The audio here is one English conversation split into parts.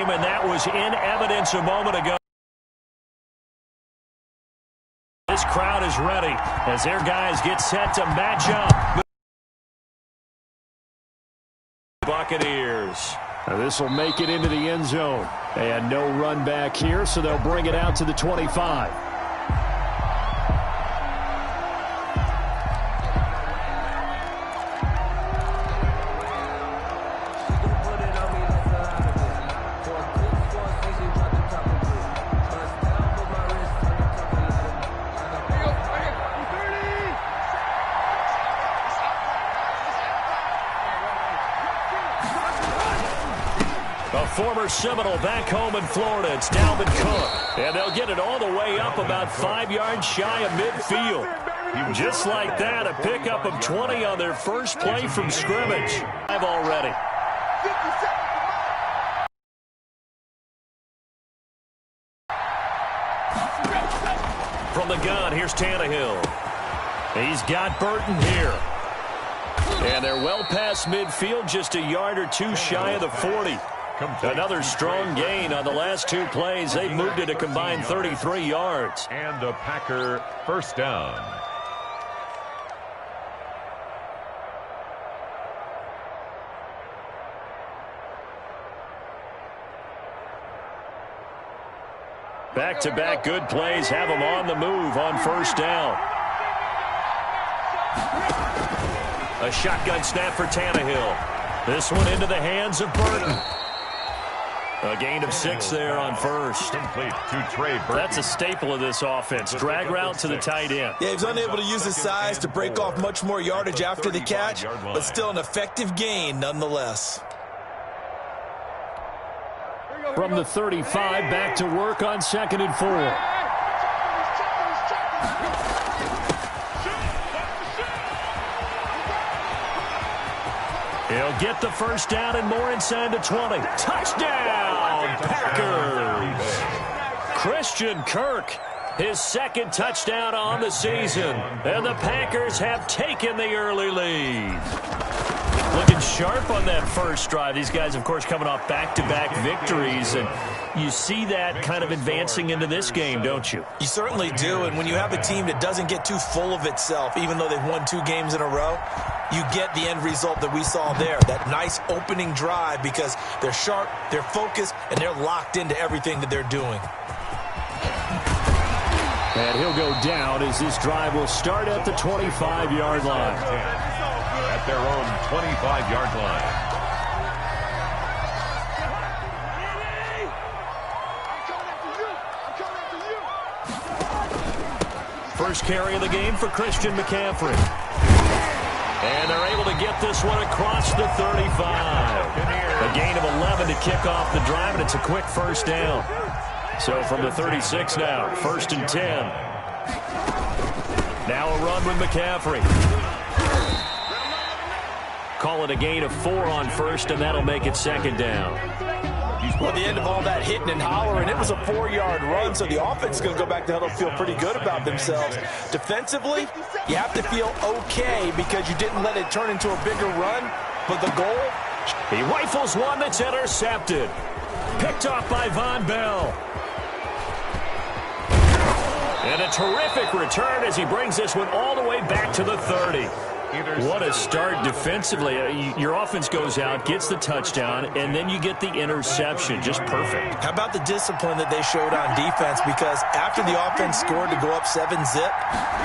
game, and that was in evidence a moment ago. This crowd is ready as their guys get set to match up. Buccaneers. Now this will make it into the end zone. And no run back here, so they'll bring it out to the 25. Former Seminole back home in Florida. It's Dalvin Cook. And they'll get it all the way up about 5 yards shy of midfield. Just like that, a pickup of 20 on their first play from scrimmage. I've already. From the gun, here's Tannehill. He's got Burton here. And they're well past midfield, just a yard or two shy of the 40. Another strong gain on the last 2 plays. They've moved it a combined 33 yards. And a Packer first down. Back-to-back good plays have them on the move on first down. A shotgun snap for Tannehill. This one into the hands of Burton. A gain of 6 there on first. Complete to Trey Burton. That's a staple of this offense. Drag route to the tight end. Yeah, he was unable to use his size to break off much more yardage after the catch, but still an effective gain nonetheless. From the 35, back to work on 2nd and 4. He'll get the first down and more inside the 20. Touchdown, Packers! Christian Kirk, his 2nd touchdown on the season. And the Packers have taken the early lead. Looking sharp on that first drive. These guys, of course, coming off back-to-back victories. And you see that kind of advancing into this game, don't you? You certainly do. And when you have a team that doesn't get too full of itself, even though they've won 2 games in a row, you get the end result that we saw there. That nice opening drive because they're sharp, they're focused, and they're locked into everything that they're doing. And he'll go down as this drive will start at the 25-yard line. At their own 25-yard line. First carry of the game for Christian McCaffrey. And they're able to get this one across the 35. A gain of 11 to kick off the drive, and it's a quick first down. So from the 36 now, 1st and 10. Now a run with McCaffrey. Call it a gain of 4 on first, and that'll make it 2nd down. Well, the end of all that hitting and hollering, it was a 4-yard run, so the offense is going to go back to huddle, feel pretty good about themselves. Defensively, you have to feel okay because you didn't let it turn into a bigger run, but the goal? He rifles one that's intercepted. Picked off by Von Bell. And a terrific return as he brings this one all the way back to the 30. What a start defensively. Your offense goes out, gets the touchdown, and then you get the interception. Just perfect. How about the discipline that they showed on defense? Because after the offense scored to go up 7-zip,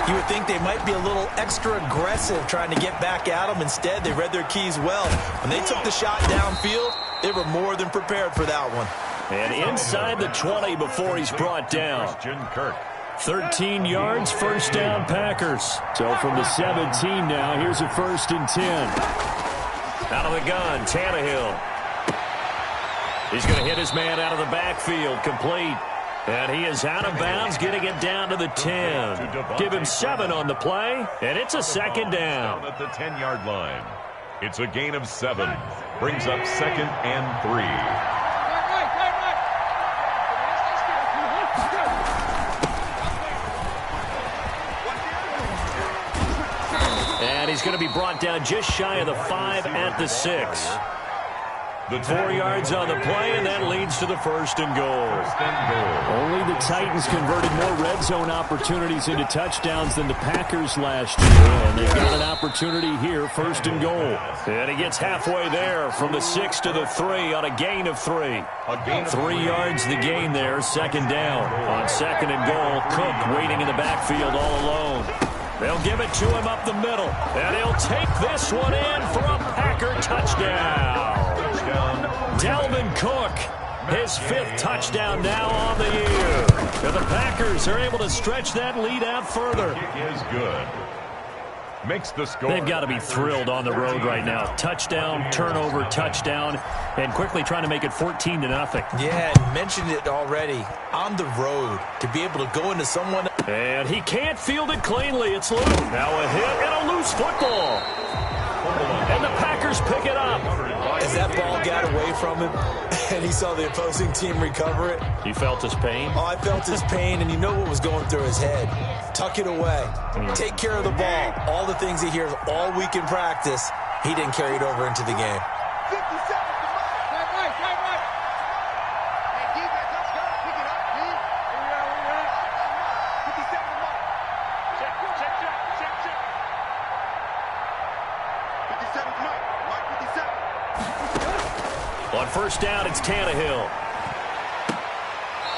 you would think they might be a little extra aggressive trying to get back at them. Instead, they read their keys well. When they took the shot downfield, they were more than prepared for that one. And inside the 20 before he's brought down. Christian Kirk. 13 yards, first down, Packers. So from the 17 now, here's a 1st and 10. Out of the gun, Tannehill. He's going to hit his man out of the backfield, complete. And he is out of bounds, getting it down to the 10. Give him 7 on the play, and it's a 2nd down. At the 10-yard line. It's a gain of 7. Brings up 2nd and 3. And he's going to be brought down just shy of the 5 at the 6. 4 yards on the play, and that leads to the first and goal. Only the Titans converted more red zone opportunities into touchdowns than the Packers last year, and they've got an opportunity here, first and goal. And he gets halfway there from the 6 to the 3 on a gain of 3. 3 yards the gain there, second down. On second and goal, Cook waiting in the backfield all alone. They'll give it to him up the middle, and he'll take this one in for a Packer touchdown. Dalvin Cook, his 5th touchdown now on the year. And the Packers are able to stretch that lead out further. It is good. Makes the score. They've got to be thrilled on the road right now. Touchdown, turnover, touchdown, and quickly trying to make it 14-0. Yeah, and mentioned it already. On the road, to be able to go into someone. And he can't field it cleanly. It's loose. Now a hit and a loose football. And the Packers pick it up. As that ball got away from him, and he saw the opposing team recover it. You felt his pain? Oh, I felt his pain, and you know what was going through his head. Tuck it away. Take care of the ball. All the things he hears all week in practice, he didn't carry it over into the game. 50 seconds. Right. Hey, defense, let's go. Pick it up, please. Where we at? 50 seconds, mark. Check. 50 seconds, mark. Mark 50 seconds. On first down, it's Tannehill.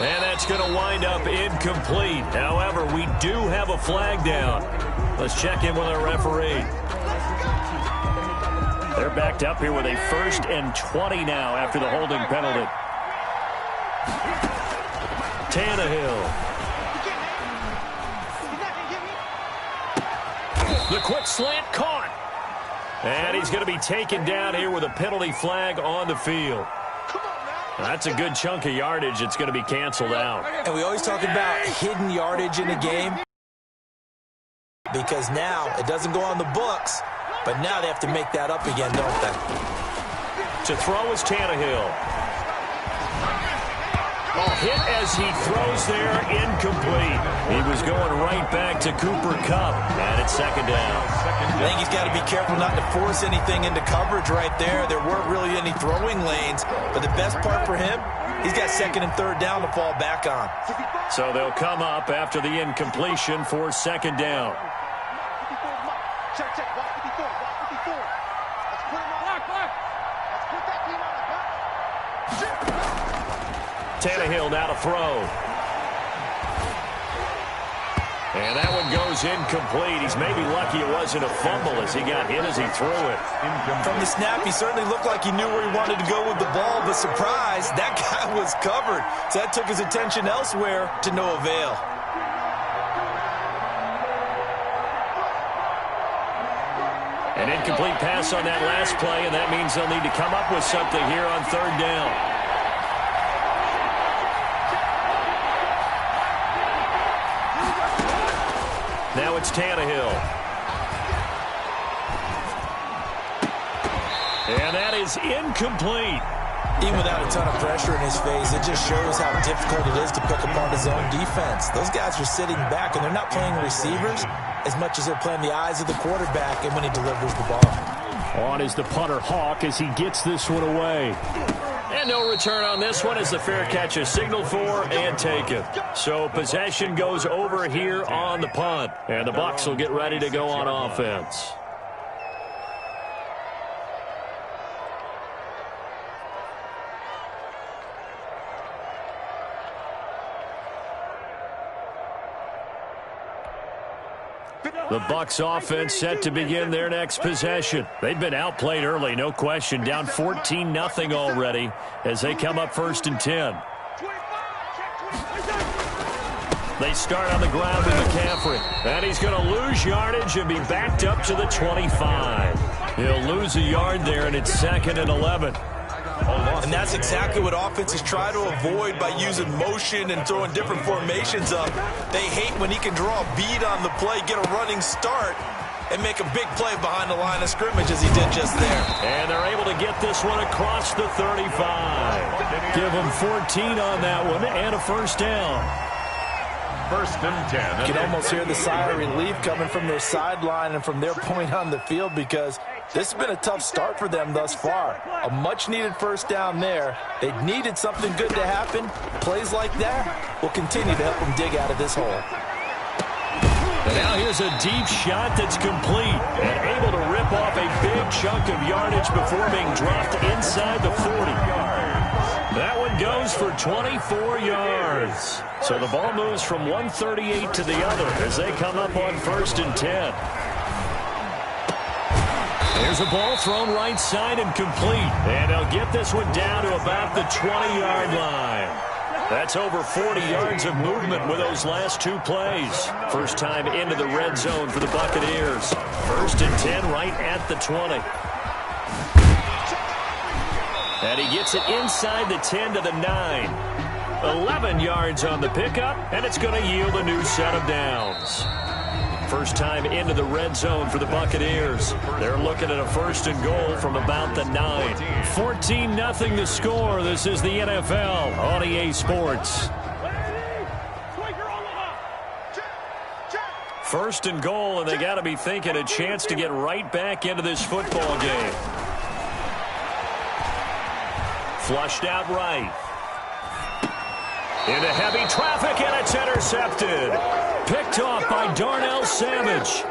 And that's going to wind up incomplete. However, we do have a flag down. Let's check in with our referee. They're backed up here with a 1st and 20 now after the holding penalty. Tannehill. The quick slant caught. And he's going to be taken down here with a penalty flag on the field. That's a good chunk of yardage. It's going to be canceled out. And we always talk about hidden yardage in a game because now it doesn't go on the books, but now they have to make that up again, don't they? To throw is Tannehill. Hit as he throws there, incomplete. He was going right back to Cooper Kupp, and it's second down. I think he's got to be careful not to force anything into coverage right there. There weren't really any throwing lanes, but the best part for him, he's got 2nd and 3rd down to fall back on. So they'll come up after the incompletion for second down. Check. Walk 54. Let's put him on. Block. Let's put that team on the block. Tannehill now to throw. And that one goes incomplete. He's maybe lucky it wasn't a fumble as he got hit as he threw it. From the snap, he certainly looked like he knew where he wanted to go with the ball, but surprise, that guy was covered. So that took his attention elsewhere to no avail. An incomplete pass on that last play, and that means they'll need to come up with something here on 3rd down. Now it's Tannehill. And that is incomplete. Even without a ton of pressure in his face, it just shows how difficult it is to pick apart his own defense. Those guys are sitting back, and they're not playing receivers as much as they're playing the eyes of the quarterback and when he delivers the ball. On is the punter Hawk as he gets this one away. And no return on this one as the fair catch is signaled for and taken. So possession goes over here on the punt. And the Bucs will get ready to go on offense. The Bucs offense set to begin their next possession. They've been outplayed early, no question. Down 14-0 already as they come up 1st and 10. They start on the ground with McCaffrey. And he's going to lose yardage and be backed up to the 25. He'll lose a yard there, and it's 2nd and 11. And that's exactly what offenses try to avoid by using motion and throwing different formations up. They hate when he can draw a bead on the play, get a running start, and make a big play behind the line of scrimmage as he did just there. And they're able to get this one across the 35. Give them 14 on that one and a 1st down. 1st and 10. You can almost hear the sigh of relief coming from their sideline and from their point on the field because This has been a tough start for them thus far. A much-needed first down there. They needed something good to happen. Plays like that will continue to help them dig out of this hole. And now here's a deep shot that's complete and able to rip off a big chunk of yardage before being dropped inside the 40. That one goes for 24 yards. So the ball moves from 138 to the other as they come up on 1st and 10. There's a ball thrown right side and complete. And they'll get this one down to about the 20-yard line. That's over 40 yards of movement with those last two plays. First time into the red zone for the Buccaneers. 1st and 10 right at the 20. And he gets it inside the 10 to the 9. 11 yards on the pickup, and it's going to yield a new set of downs. First time into the red zone for the Buccaneers. They're looking at a 1st and goal from about the 9. 14-0 the score. This is the NFL on EA Sports. 1st and goal, and they got to be thinking a chance to get right back into this football game. Flushed out right. Into heavy traffic, and it's intercepted. Picked off by Darnell Savage.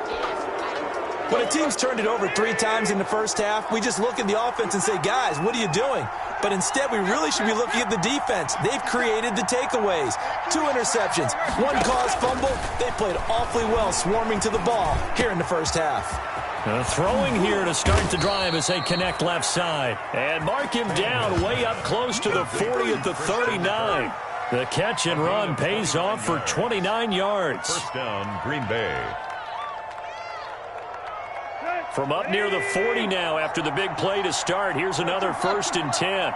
When a team's turned it over 3 times in the first half, we just look at the offense and say, guys, what are you doing? But instead, we really should be looking at the defense. They've created the takeaways. 2 interceptions, 1 caused fumble. They played awfully well swarming to the ball here in the first half. Throwing here to start the drive as they connect left side. And mark him down way up close to the 40 at the 39. The catch and run pays off for 29 yards. First down, Green Bay. From up near the 40 now after the big play to start. Here's another 1st and 10.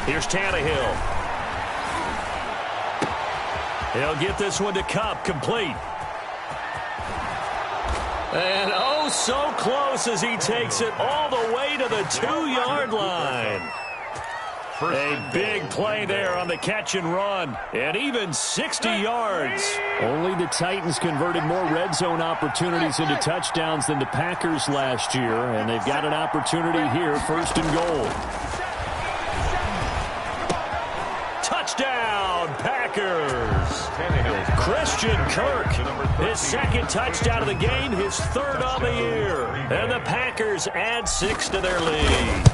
Here's Tannehill. He'll get this one to Kupp, complete. And oh, so close as he takes it all the way to the 2-yard line. A big play there on the catch and run. And even 60 yards. Only the Titans converted more red zone opportunities into touchdowns than the Packers last year. And they've got an opportunity here, 1st and goal. Touchdown, Packers. Christian Kirk, his 2nd touchdown of the game, his 3rd on the year. And the Packers add 6 to their lead.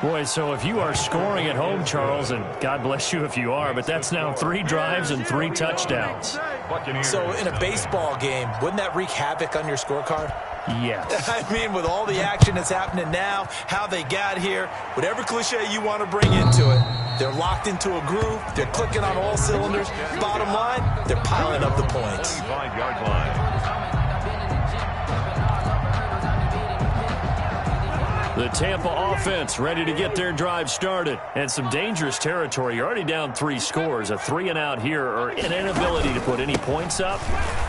Boy, so if you are scoring at home, Charles, and God bless you if you are, but that's now 3 drives and 3 touchdowns. So in a baseball game, wouldn't that wreak havoc on your scorecard? Yes. I mean, with all the action that's happening now, how they got here, whatever cliche you want to bring into it, they're locked into a groove, they're clicking on all cylinders. Bottom line, they're piling up the points. 35-yard line. The Tampa offense ready to get their drive started. And some dangerous territory. You're already down 3 scores. A 3-and-out here or an inability to put any points up.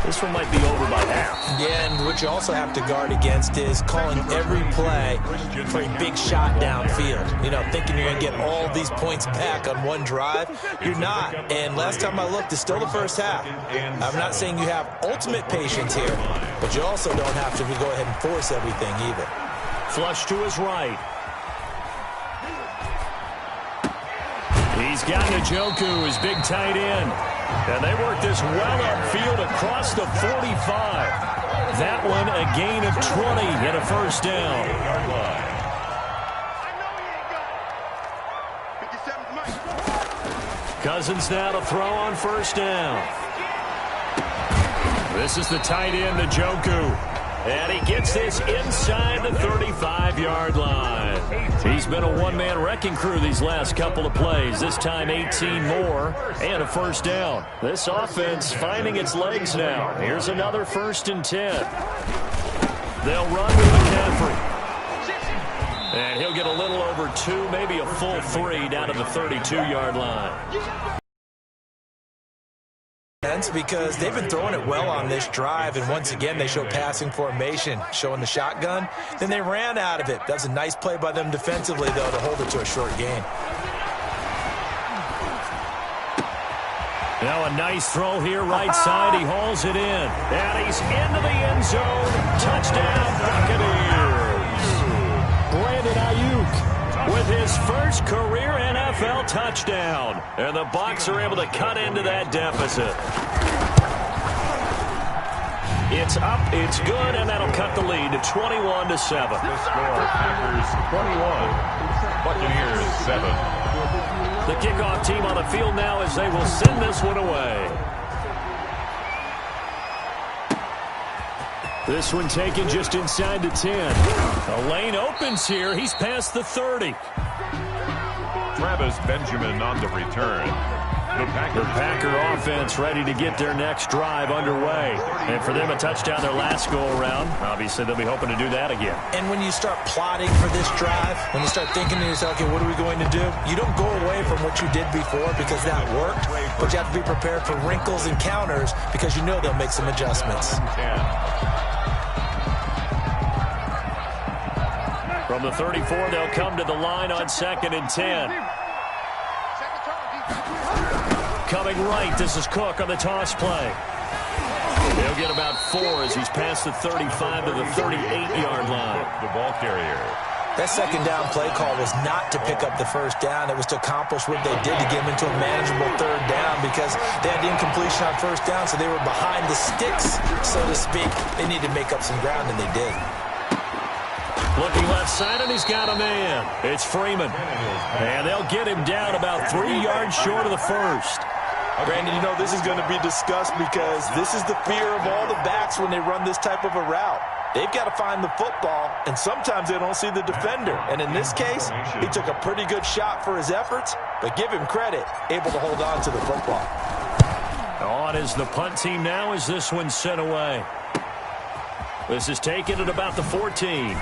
This one might be over by half. Yeah, and what you also have to guard against is calling every play for a big shot downfield. You know, thinking you're going to get all these points back on one drive. You're not. And last time I looked, it's still the first half. I'm not saying you have ultimate patience here, but you also don't have to go ahead and force everything either. Flush to his right. He's got Njoku, his big tight end. And they work this well upfield across the 45. That one a gain of 20 and a 1st down. Cousins now to throw on 1st down. This is the tight end, Njoku. And he gets this inside the 35-yard line. He's been a one-man wrecking crew these last couple of plays. This time 18 more and a 1st down. This offense finding its legs now. Here's another 1st and 10. They'll run with McCaffrey. And he'll get a little over 2, maybe a full 3 down to the 32-yard line. Because they've been throwing it well on this drive, and once again they show passing formation, showing the shotgun. Then they ran out of it. That was a nice play by them defensively, though, to hold it to a short gain. Now a nice throw here, right side. He hauls it in. And he's into the end zone. Touchdown, Buccaneers. Brandon Ayuk with his first career NFL touchdown. And the Bucs are able to cut into that deficit. It's up, it's good, and that'll cut the lead to 21-7. The score, Packers 21, Buccaneers 7. The kickoff team on the field now as they will send this one away. This one taken just inside the 10. A lane opens here. He's past the 30. Travis Benjamin on the return. The Packer offense ready to get their next drive underway. And for them, a touchdown their last go-around. Obviously, they'll be hoping to do that again. And when you start plotting for this drive, when you start thinking to yourself, okay, what are we going to do? You don't go away from what you did before because that worked, but you have to be prepared for wrinkles and counters because you know they'll make some adjustments. From the 34, they'll come to the line on 2nd and 10. Coming right, this is Cook on the toss play. They'll get about 4 as he's past the 35 to the 38-yard line. The ball carrier. That second down play call was not to pick up the first down. It was to accomplish what they did to get them into a manageable third down because they had the incompletion on first down, so they were behind the sticks, so to speak. They needed to make up some ground, and they did. Looking left side, and he's got a man. It's Freeman. And they'll get him down about 3 yards short of the first. Brandon, you know, this is going to be discussed because this is the fear of all the backs when they run this type of a route. They've got to find the football, and sometimes they don't see the defender. And in this case, he took a pretty good shot for his efforts, but give him credit, able to hold on to the football. On is the punt team now as this one's sent away. This is taken at about the 14.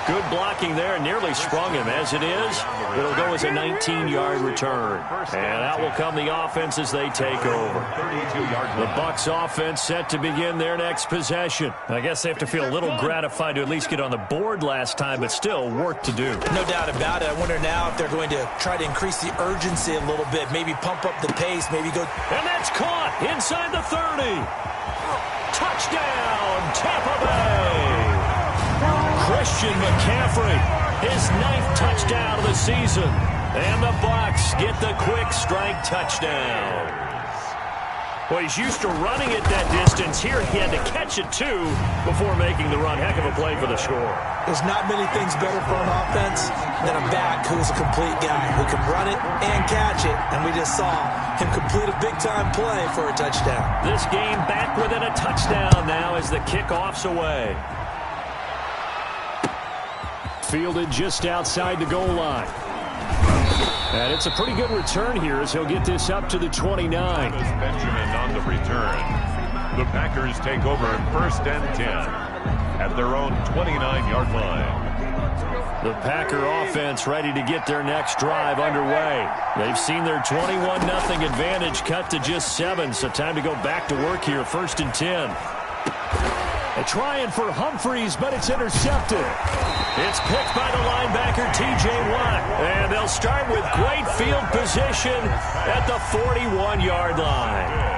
Good blocking there, nearly sprung him. As it is, it'll go as a 19-yard return. And out will come the offense as they take over. The Bucs offense set to begin their next possession. I guess they have to feel a little gratified to at least get on the board last time, but still work to do. No doubt about it. I wonder now if they're going to try to increase the urgency a little bit, maybe pump up the pace, maybe go. And that's caught inside the 30. Touchdown, Tampa Bay. Christian McCaffrey, his 9th touchdown of the season. And the Bucs get the quick strike touchdown. Well, he's used to running it that distance. Here he had to catch it, too, before making the run. Heck of a play for the score. There's not many things better for an offense than a back who is a complete guy, who can run it and catch it. And we just saw him complete a big-time play for a touchdown. This game back within a touchdown now as the kickoff's away. Fielded just outside the goal line. And it's a pretty good return here as he'll get this up to the 29. Benjamin on the return. The Packers take over 1st and 10 at their own 29-yard line. The Packer offense ready to get their next drive underway. They've seen their 21-0 advantage cut to just 7, so time to go back to work here. 1st and 10. They're trying for Humphreys, but it's intercepted. It's picked by the linebacker, T.J. Watt. And they'll start with great field position at the 41-yard line.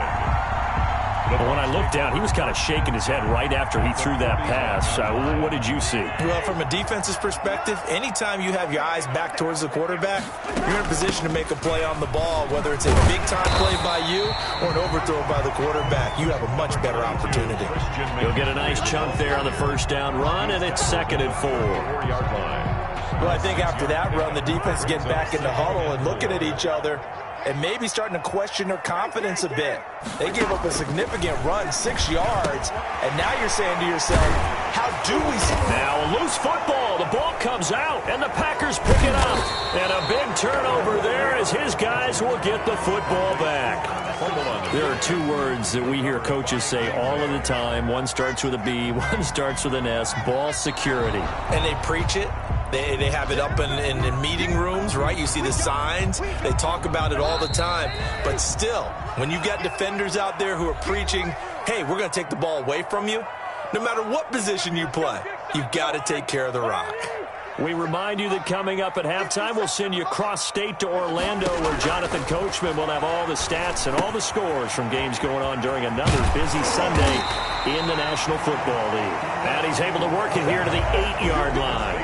But when I looked down, he was kind of shaking his head right after he threw that pass. What did you see? Well, from a defense's perspective, anytime you have your eyes back towards the quarterback, you're in a position to make a play on the ball, whether it's a big-time play by you or an overthrow by the quarterback. You have a much better opportunity. He'll get a nice chunk there on the first down run, and it's 2nd and 4. Well, I think after that run, the defense is getting back in the huddle and looking at each other and maybe starting to question their confidence a bit. They gave up a significant run, 6 yards, and now you're saying to yourself, how do we see? Now a loose football. The ball comes out, and the Packers pick it up. And a big turnover there as his guys will get the football back. There are 2 words that we hear coaches say all of the time. One starts with a B, one starts with an S, ball security. And they preach it. They have it up in meeting rooms, right? You see the signs. They talk about it all the time. But still, when you've got defenders out there who are preaching, hey, we're going to take the ball away from you, no matter what position you play, you've got to take care of the rock. We remind you that coming up at halftime, we'll send you cross-state to Orlando, where Jonathan Coachman will have all the stats and all the scores from games going on during another busy Sunday in the National Football League. And he's able to work it here to the 8-yard line.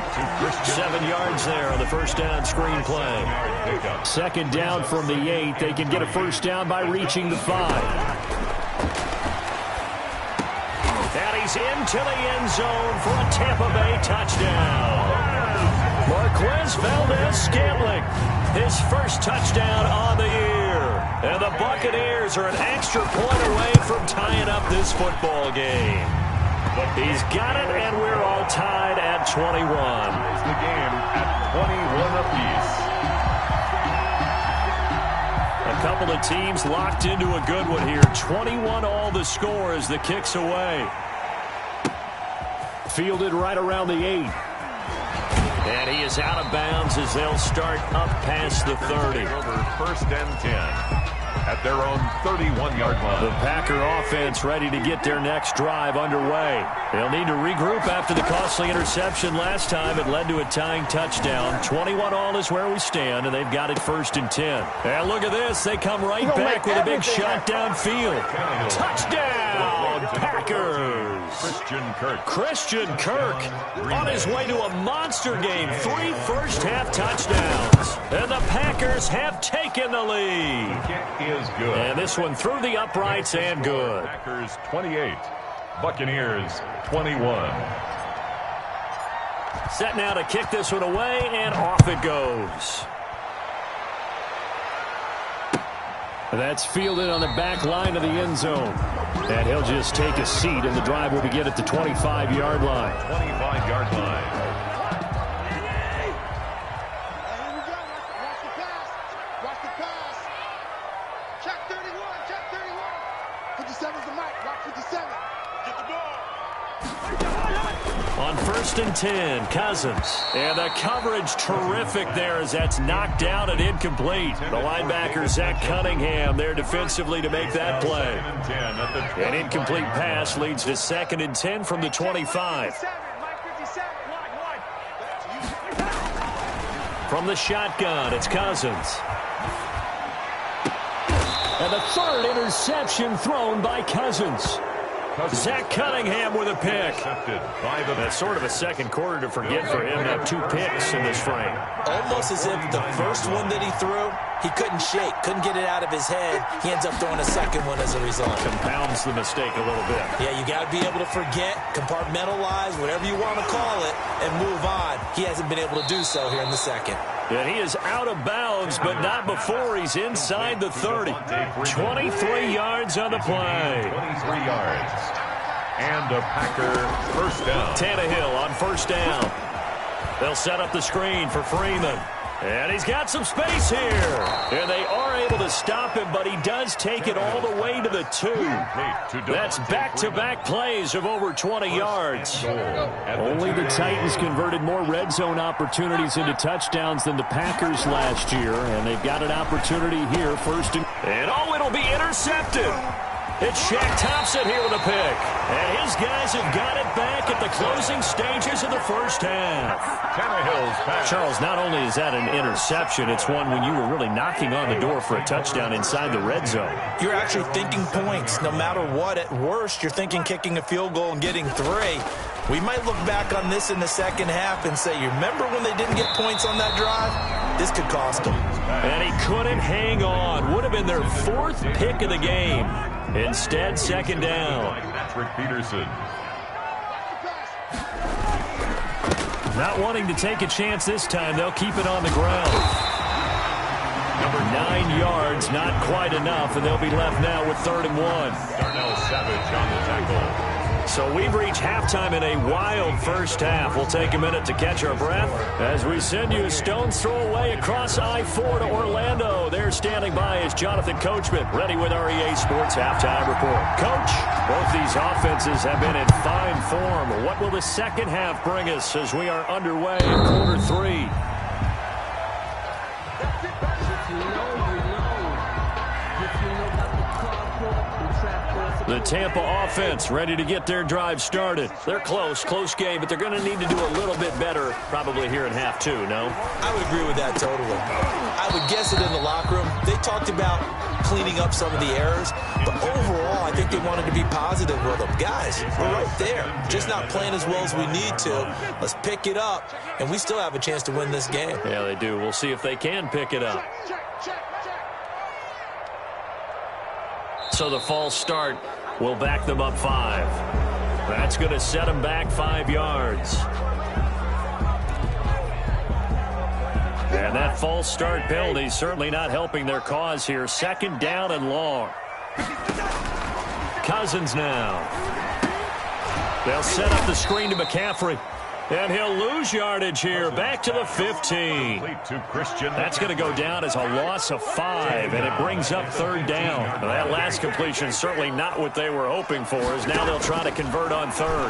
7 yards there on the first down screen play. Second down from the 8. They can get a first down by reaching the 5. And he's into the end zone for a Tampa Bay touchdown. Marquez Valdez-Scantling, his first touchdown on the year. And the Buccaneers are an extra point away from tying up this football game. He's got it, and we're all tied at 21. Ties the game at 21 apiece. A couple of teams locked into a good one here. 21 all the score as the kick's away. Fielded right around the 8. And he is out of bounds as they'll start up past the 30. Over first and 10 at their own 31-yard line. The Packer offense ready to get their next drive underway. They'll need to regroup after the costly interception last time. It led to a tying touchdown. 21 all is where we stand, and they've got it first and 10. And look at this. They come right back with a big shot downfield. Touchdown, Packers. Christian Kirk on his way to a monster game. 3 first-half touchdowns. And the Packers have taken the lead. Kick is good. And this one through the uprights and good. Packers 28, Buccaneers 21. Set now to kick this one away, and off it goes. That's fielded on the back line of the end zone. And he'll just take a seat, and the drive will begin at the 25-yard line. 25-yard line. Watch the pass. Check 31. Check 31. 57's the mic. Watch 57. Get the ball. On first and 10, Cousins. And the coverage terrific there as that's knocked down and incomplete. The linebacker, Zach Cunningham, there defensively to make that play. An incomplete pass leads to second and 10 from the 25. From the shotgun, it's Cousins. And the third interception thrown by Cousins. Zach Cunningham with a pick. That's sort of a second quarter to forget for him to have 2 picks in this frame. Almost as if the first one that he threw, he couldn't shake, couldn't get it out of his head. He ends up throwing a second one as a result. Compounds the mistake a little bit. Yeah, you got to be able to forget, compartmentalize, whatever you want to call it, and move on. He hasn't been able to do so here in the second. And he is out of bounds, but not before he's inside the 30. 23 yards on the play. 23 yards. And a Packer first down. Tannehill on first down. They'll set up the screen for Freeman. And he's got some space here. And they are able to stop him, but he does take it all the way to the 2. That's back-to-back plays of over 20 yards. Only the Titans converted more red zone opportunities into touchdowns than the Packers last year, and they've got an opportunity here first. And oh, it'll be intercepted. It's Shaq Thompson here with a pick. And his guys have got it back at the closing stages of the first half. Tannehill's pass. Charles, not only is that an interception, it's one when you were really knocking on the door for a touchdown inside the red zone. You're actually thinking points. No matter what, at worst, you're thinking kicking a field goal and getting 3. We might look back on this in the second half and say, you remember when they didn't get points on that drive? This could cost them. And he couldn't hang on. Would have been their 4th pick of the game. Instead, second down. Patrick Peterson. Not wanting to take a chance this time, they'll keep it on the ground. 9 yards, not quite enough, and they'll be left now with 3rd and 1. Darnell Savage on the tackle. So we've reached halftime in a wild first half. We'll take a minute to catch our breath as we send you a stone's throw away across I-4 to Orlando. There standing by is Jonathan Coachman, ready with our EA Sports Halftime Report. Coach, both these offenses have been in fine form. What will the second half bring us as we are underway in quarter 3? If you know, you know. If you know about the car port, the trap force, The Tampa offense ready to get their drive started. They're close game, but they're going to need to do a little bit better probably here in half two, no? I would agree with that totally. I would guess it in the locker room. They talked about cleaning up some of the errors, but overall, I think they wanted to be positive with them. Guys, we're right there. Just not playing as well as we need to. Let's pick it up, and we still have a chance to win this game. Yeah, they do. We'll see if they can pick it up. So the false start will back them up 5. That's going to set them back 5 yards. And that false start penalty certainly not helping their cause here. 2nd down and long. Cousins now. They'll set up the screen to McCaffrey. And he'll lose yardage here. Back to the 15. That's going to go down as a loss of 5, and it brings up 3rd down. Now, that last completion certainly not what they were hoping for, as now they'll try to convert on 3rd.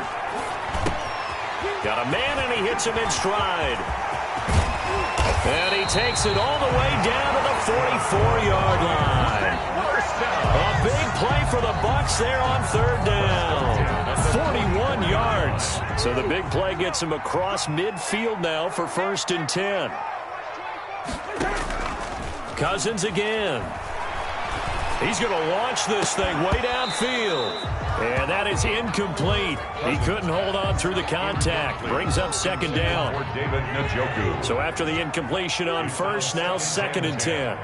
Got a man, and he hits him in stride. And he takes it all the way down to the 44-yard line. A big play for the Bucs there on 3rd down. 41 yards. So the big play gets him across midfield now for 1st and 10. Cousins again. He's going to launch this thing way downfield. And that is incomplete. He couldn't hold on through the contact. Brings up 2nd down. So after the incompletion on 1st, now 2nd and 10.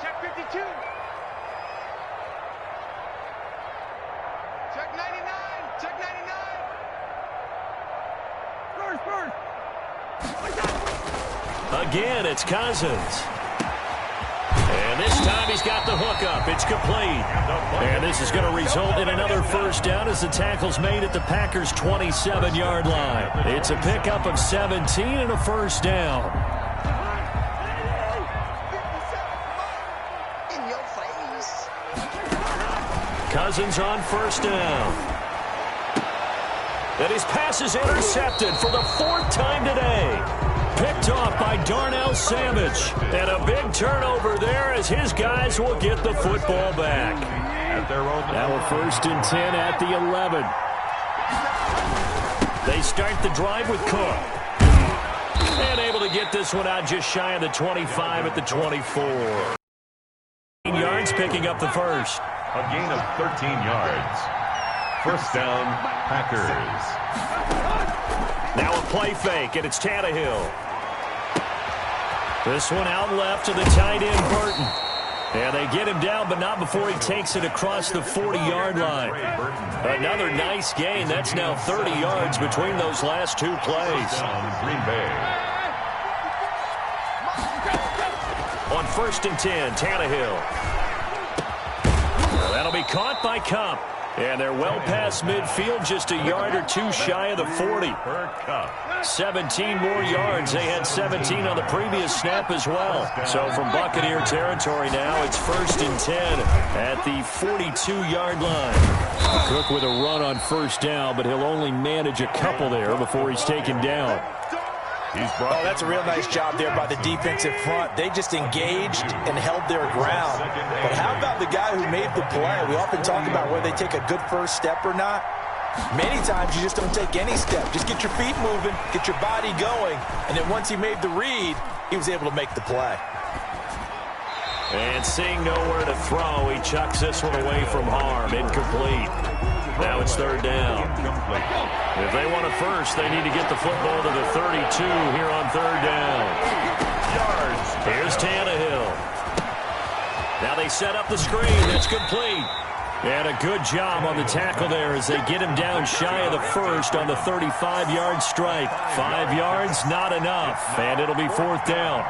Check 52. Check 99. Check 99. First. Again, it's Cousins. And this time he's got the hookup. It's complete. And this is going to result in another 1st down as the tackle's made at the Packers' 27-yard line. It's a pickup of 17 and a 1st down. In your face. Cousins on 1st down. And his pass is intercepted for the 4th time today. Picked off by Darnell Savage. And a big turnover there as his guys will get the football back. Now a 1st and 10 at the 11. They start the drive with Cook. And able to get this one out just shy of the 25 at the 24. Yards picking up the 1st. A gain of 13 yards. 1st down, Packers. Now a play fake, and it's Tannehill. This one out left to the tight end, Burton. And they get him down, but not before he takes it across the 40-yard line. Another nice gain. That's now 30 yards between those last 2 plays. Green Bay. On 1st and 10, Tannehill. That'll be caught by Cup. And they're well past midfield, just a yard or 2 shy of the 40. 17 more yards. They had 17 on the previous snap as well. So from Buccaneer territory now, it's 1st and 10 at the 42-yard line. Cook with a run on 1st down, but he'll only manage a couple there before he's taken down. Oh, that's a real nice job there by the defensive front. They just engaged and held their ground. But how about the guy who made the play? We often talk about whether they take a good first step or not. Many times you just don't take any step. Just get your feet moving, get your body going, and then once he made the read, he was able to make the play. And seeing nowhere to throw, he chucks this one away from harm. Incomplete. Now it's 3rd down. If they want a first, they need to get the football to the 32 here on 3rd down. Here's Tannehill. Now they set up the screen. That's complete. And a good job on the tackle there as they get him down shy of the 1st on the 35-yard strike. 5 yards, not enough. And it'll be 4th down.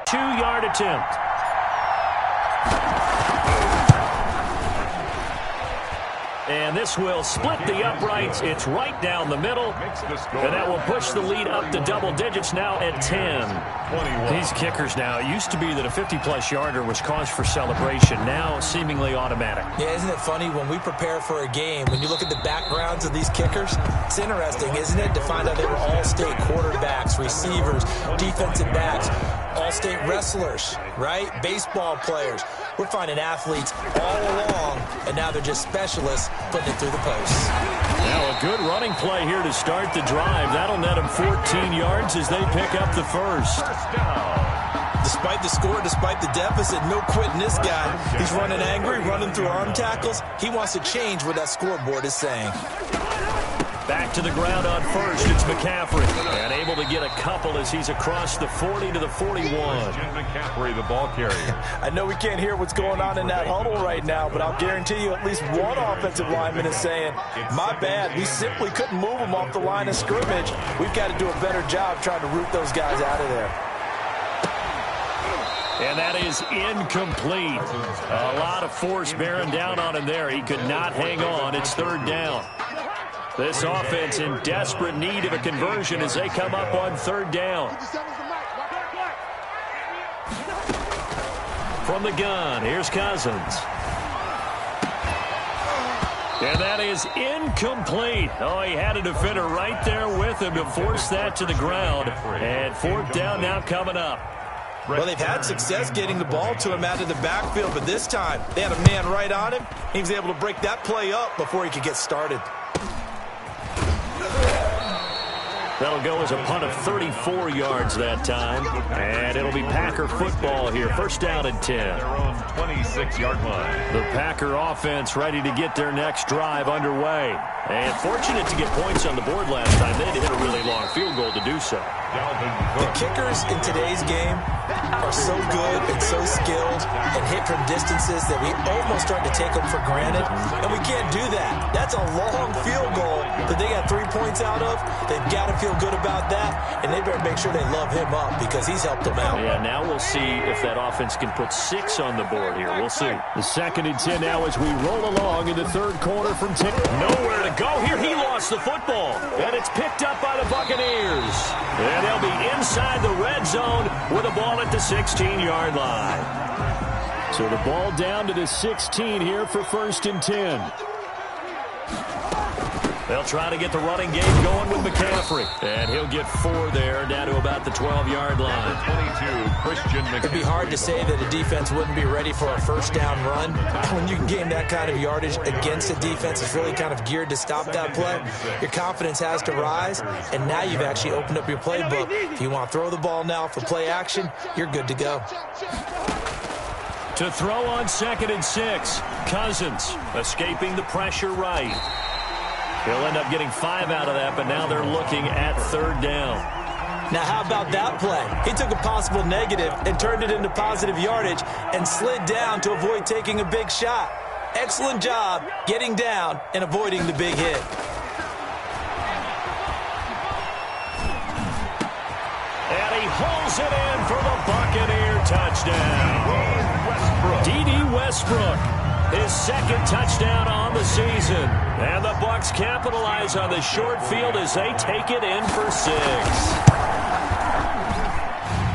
Two-yard attempt. And this will split the uprights. It's right down the middle. And that will push the lead up to double digits now at 10. These kickers now, it used to be that a 50-plus yarder was cause for celebration. Now seemingly automatic. Yeah, isn't it funny when we prepare for a game, when you look at the backgrounds of these kickers, it's interesting, isn't it, to find out they were all-state quarterbacks, receivers, defensive backs, all-state wrestlers, right? Baseball players. We're finding athletes all along, and now they're just specialists putting it through the posts. Now a good running play here to start the drive. That'll net them 14 yards as they pick up the first. Despite the score, despite the deficit, no quitting this guy. He's running angry, running through arm tackles. He wants to change what that scoreboard is saying. Back to the ground on first. It's McCaffrey. And able to get a couple as he's across the 40 to the 41. McCaffrey, the ball carrier. I know we can't hear what's going on in that huddle right now, but I'll guarantee you at least one offensive lineman is saying, my bad, we simply couldn't move them off the line of scrimmage. We've got to do a better job trying to root those guys out of there. And that is incomplete. A lot of force bearing down on him there. He could not hang on. It's third down. This offense in desperate need of a conversion as they come up on third down. From the gun, here's Cousins. And that is incomplete. Oh, he had a defender right there with him to force that to the ground. And fourth down now coming up. Well, they've had success getting the ball to him out of the backfield, but this time they had a man right on him. He was able to break that play up before he could get started. That'll go as a punt of 34 yards that time. And it'll be Packer football here. First down and 10. Their own 26-yard line. The Packer offense ready to get their next drive underway. And fortunate to get points on the board last time. They had to hit a really long field goal to do so. The kickers in today's game are so good and so skilled and hit from distances that we almost start to take them for granted. And we can't do that. That's a long field goal that they got 3 points out of. They've got to feel good about that, and they better make sure they love him up because he's helped them out. Yeah, now we'll see if that offense can put 6 on the board here. We'll see. The second and 10 now as we roll along in the third quarter from 10. Nowhere to go here. He lost the football, and it's picked up by the Buccaneers. And they'll be inside the red zone with a ball at the 16-yard line. So the ball down to the 16 here for first and 10. They'll try to get the running game going with McCaffrey. And he'll get 4 there, down to about the 12-yard line. 22, Christian McCaffrey. It'd be hard to say that a defense wouldn't be ready for a first down run. When you can gain that kind of yardage against a defense that's really kind of geared to stop that play, your confidence has to rise, and now you've actually opened up your playbook. If you want to throw the ball now for play action, you're good to go. To throw on second and 6, Cousins escaping the pressure right. He'll end up getting 5 out of that, but now they're looking at third down. Now, how about that play? He took a possible negative and turned it into positive yardage and slid down to avoid taking a big shot. Excellent job getting down and avoiding the big hit. And he holds it in for the Buccaneer touchdown. D.D. Westbrook, his second touchdown on the season. And the Bucs capitalize on the short field as they take it in for 6.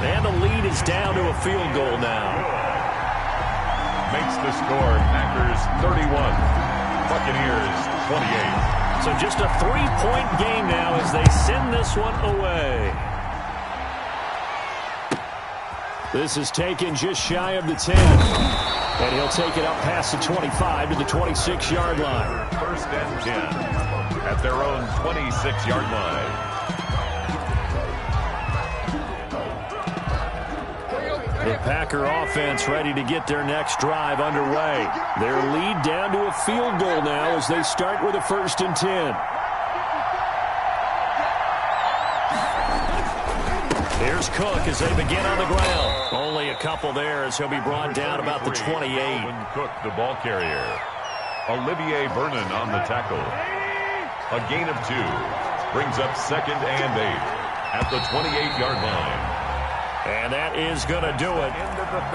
And the lead is down to a field goal now. Makes the score Packers 31, Buccaneers 28. So just a 3-point game now as they send this one away. This is taken just shy of the 10. And he'll take it up past the 25 to the 26-yard line. First and 10 at their own 26-yard line. The Packer offense ready to get their next drive underway. Their lead down to a field goal now as they start with a first and 10. Here's Cook as they begin on the ground. Only a couple there as he'll be brought down about the 28. Cook, the ball carrier. Olivier Vernon on the tackle. A gain of 2. Brings up second and 8 at the 28-yard line. And that is going to do it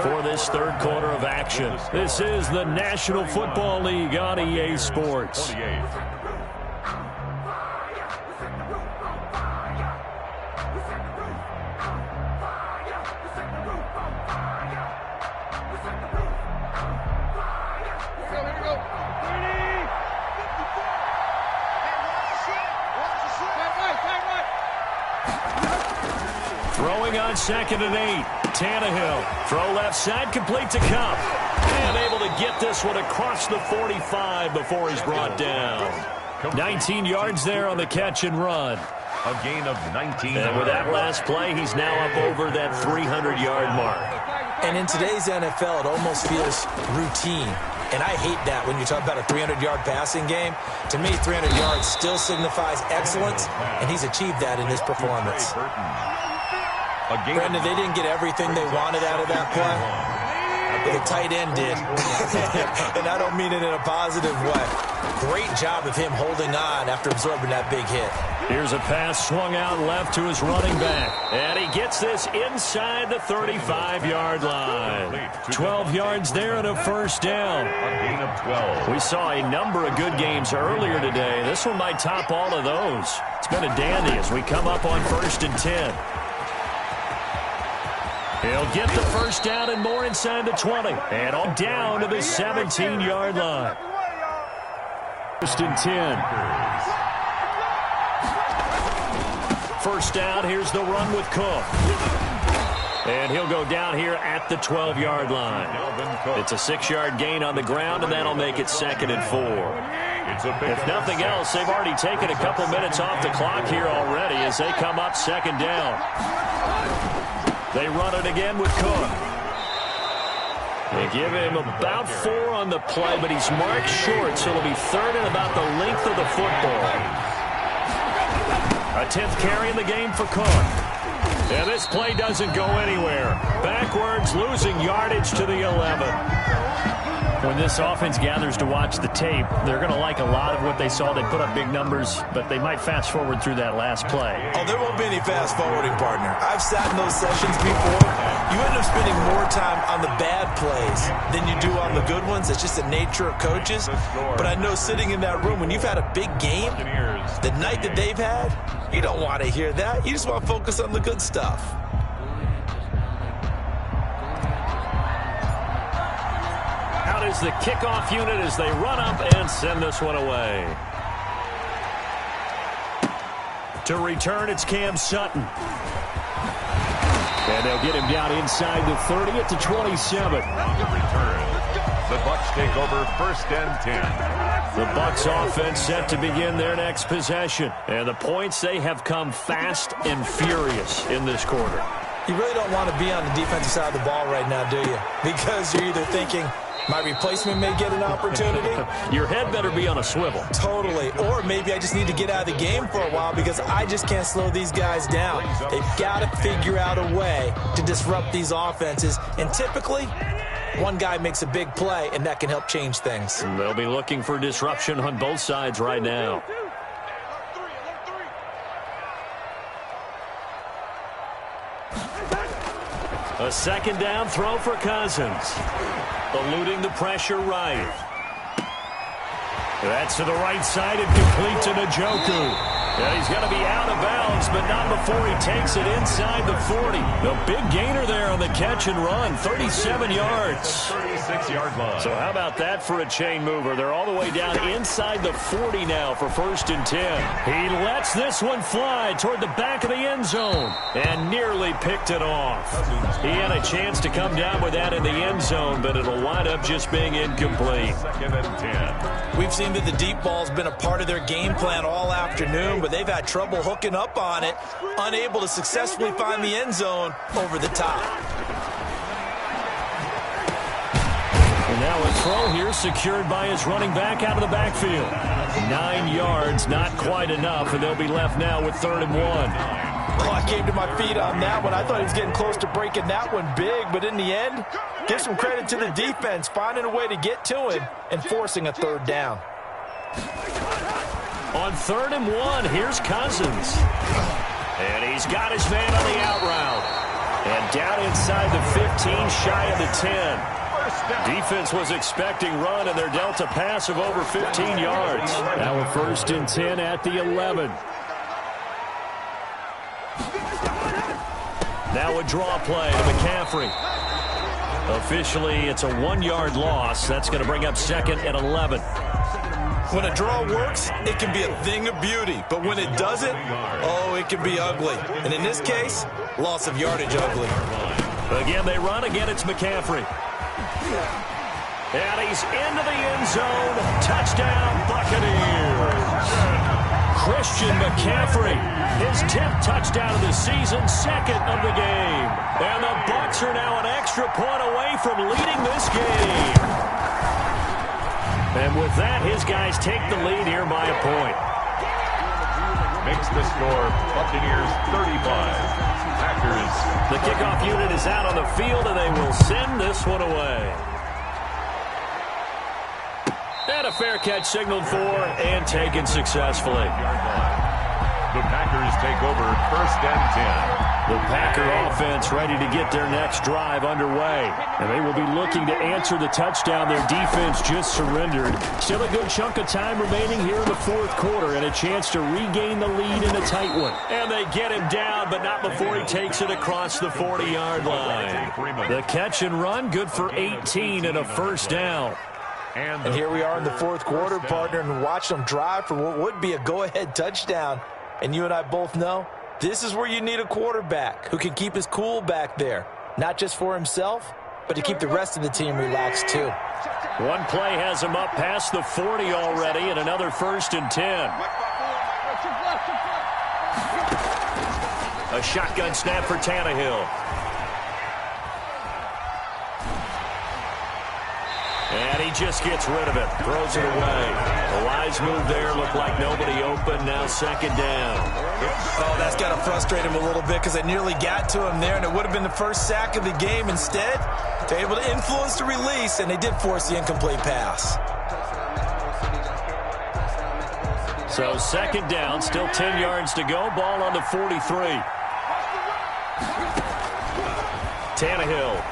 for this third quarter of action. This is the National Football League on EA Sports. 28. Throwing on 2nd and 8. Tannehill. Throw left side, complete to Cup. And able to get this one across the 45 before he's brought down. 19 yards there on the catch and run. A gain of 19. And with that last play, he's now up over that 300-yard mark. And in today's NFL, it almost feels routine. And I hate that when you talk about a 300-yard passing game. To me, 300 yards still signifies excellence, and he's achieved that in his performance. Brandon, they didn't get everything they wanted out of that play. The tight end did. And I don't mean it in a positive way. Great job of him holding on after absorbing that big hit. Here's a pass swung out left to his running back. And he gets this inside the 35-yard line. 12 yards there and a first down. A gain of 12. We saw a number of good games earlier today. This one might top all of those. It's been a dandy as we come up on 1st and 10. He'll get the first down and more inside the 20. And on down to the 17-yard line. 1st and 10. First down, here's the run with Cook. And he'll go down here at the 12-yard line. It's a 6-yard gain on the ground, and that'll make it 2nd and 4. If nothing else, they've already taken a couple minutes off the clock here already as they come up 2nd down. They run it again with Cook. They give him about 4 on the play, but he's marked short, so it'll be 3rd and about the length of the football. A 10th carry in the game for Cook. And this play doesn't go anywhere. Backwards, losing yardage to the 11. When this offense gathers to watch the tape, they're going to like a lot of what they saw. They put up big numbers, but they might fast forward through that last play. Oh, there won't be any fast forwarding, partner. I've sat in those sessions before. You end up spending more time on the bad plays than you do on the good ones. It's just the nature of coaches. But I know sitting in that room, when you've had a big game, the night that they've had, you don't want to hear that. You just want to focus on the good stuff. Out is the kickoff unit as they run up and send this one away. To return, it's Cam Sutton. And they'll get him down inside the 30 at the 27. On the return, the Bucs take over 1st and 10. The Bucs offense set to begin their next possession. And the points, they have come fast and furious in this quarter. You really don't want to be on the defensive side of the ball right now, do you? Because you're either thinking, my replacement may get an opportunity. Your head better be on a swivel. Totally. Or maybe I just need to get out of the game for a while because I just can't slow these guys down. They've got to figure out a way to disrupt these offenses. And typically, one guy makes a big play, and that can help change things. They'll be looking for disruption on both sides right now. A 2nd down throw for Cousins. Eluding the pressure right. That's to the right side and complete to Njoku. And he's going to be out of bounds, but not before he takes it inside the 40. The big gainer there on the catch and run, 37 yards. 36-yard line. So how about that for a chain mover? They're all the way down inside the 40 now for 1st and 10. He lets this one fly toward the back of the end zone and nearly picked it off. He had a chance to come down with that in the end zone, but it'll wind up just being incomplete. 2nd and 10. We've seen that the deep ball's been a part of their game plan all afternoon, but they've had trouble hooking up on it, unable to successfully find the end zone over the top. And now a throw here secured by his running back out of the backfield. 9 yards, not quite enough, and they'll be left now with 3rd and 1. Oh, I came to my feet on that one. I thought he was getting close to breaking that one big, but in the end, give some credit to the defense, finding a way to get to him and forcing a 3rd down. On 3rd and 1, here's Cousins. And he's got his man on the out route. And down inside the 15, shy of the 10. Defense was expecting run, and they're dealt a pass of over 15 yards. Now a 1st and 10 at the 11. Now a draw play to McCaffrey. Officially, it's a 1-yard loss. That's going to bring up 2nd and 11. When a draw works, it can be a thing of beauty. But when it doesn't, oh, it can be ugly. And in this case, loss of yardage ugly. Again, they run. Again, it's McCaffrey. And he's into the end zone. Touchdown, Buccaneers. Christian McCaffrey, his 10th touchdown of the season, 2nd of the game. And the Bucs are now an extra point away from leading this game. And with that, his guys take the lead here by a point. Makes the score Buccaneers 35. Packers. The kickoff unit is out on the field, and they will send this one away. And a fair catch signaled for and taken successfully. The Packers take over 1st and 10. The Packer offense ready to get their next drive underway. And they will be looking to answer the touchdown their defense just surrendered. Still a good chunk of time remaining here in the 4th quarter and a chance to regain the lead in a tight one. And they get him down, but not before he takes it across the 40-yard line. The catch and run, good for 18 and a 1st down. And here we are in the 4th quarter, partner, and watch them drive for what would be a go-ahead touchdown. And you and I both know this is where you need a quarterback who can keep his cool back there, not just for himself, but to keep the rest of the team relaxed too. One play has him up past the 40 already, and another 1st and 10. A shotgun snap for Tannehill. And he just gets rid of it, throws it away. A wise move there, looked like nobody open, now 2nd down. Oh, that's got to frustrate him a little bit because they nearly got to him there, and it would have been the first sack of the game. Instead, they're able to influence the release, and they did force the incomplete pass. So 2nd down, still 10 yards to go, ball on the 43. Tannehill.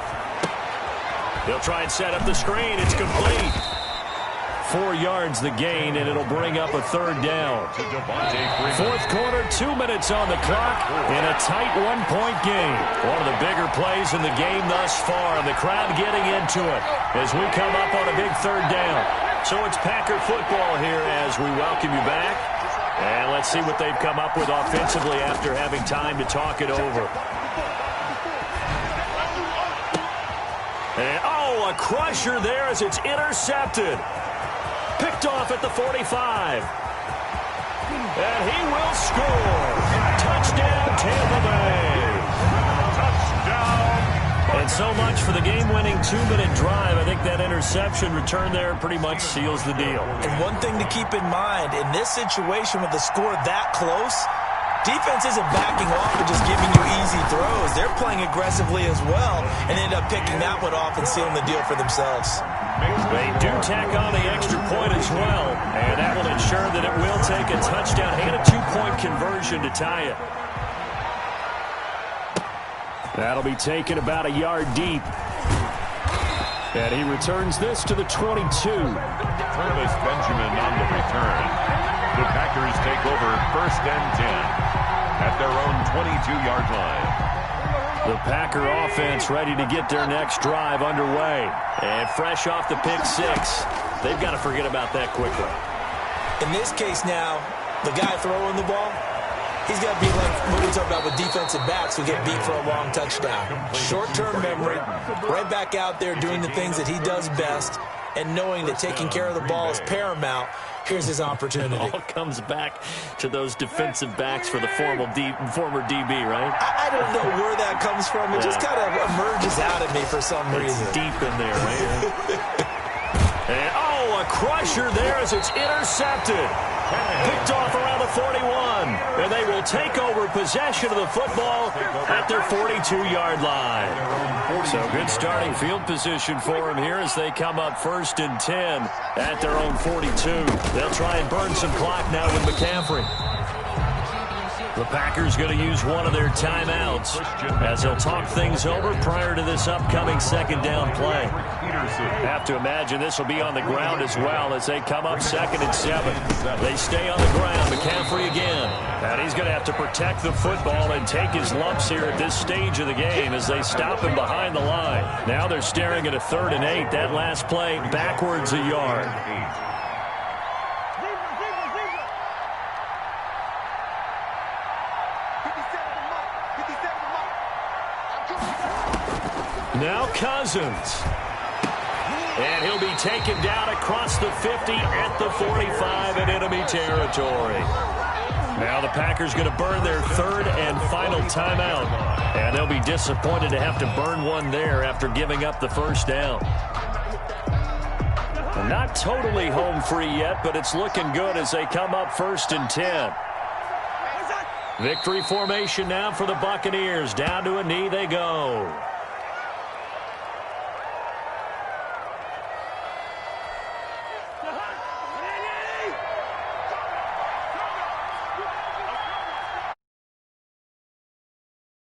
He'll try and set up the screen. It's complete. 4 yards the gain, and it'll bring up a 3rd down. 4th quarter, 2 minutes on the clock in a tight 1-point game. One of the bigger plays in the game thus far, and the crowd getting into it as we come up on a big 3rd down. So it's Packer football here as we welcome you back. And let's see what they've come up with offensively after having time to talk it over. And, oh, a crusher there as it's intercepted. Picked off at the 45. And he will score. Touchdown, Tampa Bay. Touchdown. And so much for the game-winning 2-minute drive. I think that interception return there pretty much seals the deal. And one thing to keep in mind, in this situation with the score that close, defense isn't backing off and just giving you easy throws. They're playing aggressively as well and end up picking that one off and sealing the deal for themselves. They do tack on the extra point as well, and that will ensure that it will take a touchdown and a 2-point conversion to tie it. That'll be taken about a yard deep. And he returns this to the 22. Travis Benjamin on the return. The Packers take over 1st and 10 at their own 22-yard line. The Packer offense ready to get their next drive underway. And fresh off the pick 6. They've got to forget about that quickly. In this case now, the guy throwing the ball, he's got to be like what we talk about with defensive backs who get beat for a long touchdown. Short-term memory, right back out there doing the things that he does best, and knowing that taking care of the ball is paramount. Here's his opportunity. It all comes back to those defensive backs for the former DB, right? I don't know where that comes from. It just kind of emerges out of me for some reason. It's deep in there, right? And, oh, a crusher there as it's intercepted. Picked off around the 41. And they will take over possession of the football at their 42-yard line. So good starting field position for them here as they come up 1st and 10 at their own 42. They'll try and burn some clock now with McCaffrey. The Packers going to use one of their timeouts as they'll talk things over prior to this upcoming second down play. Have to imagine this will be on the ground as well as they come up 2nd and 7. They stay on the ground. McCaffrey again. And he's going to have to protect the football and take his lumps here at this stage of the game as they stop him behind the line. Now they're staring at a 3rd and 8. That last play backwards a yard. Now Cousins. And he'll be taken down across the 50 at the 45 in enemy territory. Now the Packers going to burn their 3rd and final timeout. And they'll be disappointed to have to burn one there after giving up the first down. Not totally home free yet, but it's looking good as they come up 1st and 10. Victory formation now for the Buccaneers. Down to a knee they go.